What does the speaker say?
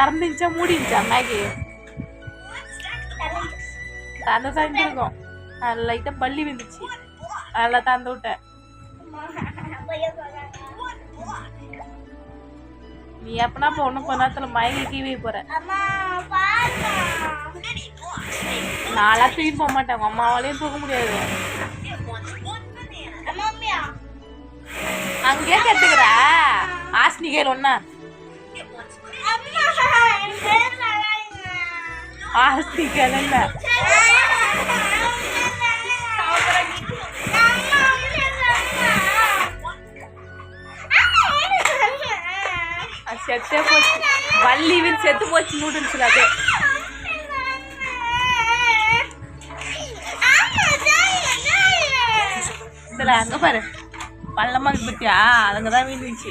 திறந்துச்சா மூடிச்சா Maggi தந்து செஞ்சிருக்கோம். லைட்டாக பள்ளி வந்துச்சு, அதெல்லாம் தந்து விட்டேன். நீ எப்பனா இப்போ ஒன்றும் கொஞ்ச நேரத்தில் மயங்கி கீவே போற. நான்லாம் தூக்கி போக மாட்டேன், அம்மாவாலையும் தூக்க முடியாது. அங்கேயே கத்துக்கிற ஆஸ்னிகையில் ஒன்னா ஆஸ்திகள் இல்ல செத்தே போச்சு. வள்ளிவின் செத்து போச்சு நூடுல்ஸ்ல. அது இதுல அங்க பாரு பள்ளமா பத்தியா, அதுங்கதான் வீழ்ந்துச்சு.